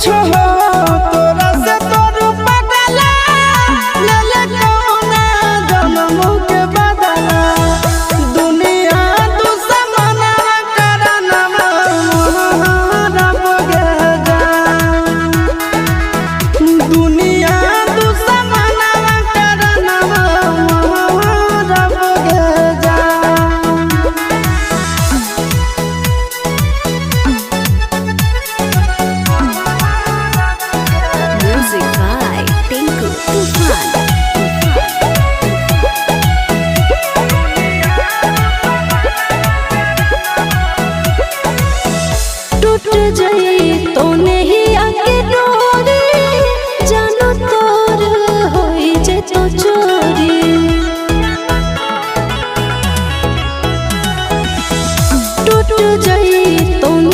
कुछ हो तोरा से तोर पगला ले ले कौना जन्म के बदला दुनिया दुश्मना करना रब गे जान दुनिया दुश्मना करना रब गे जान। Music by Tinku Tufan. टूट जाई तो नहीं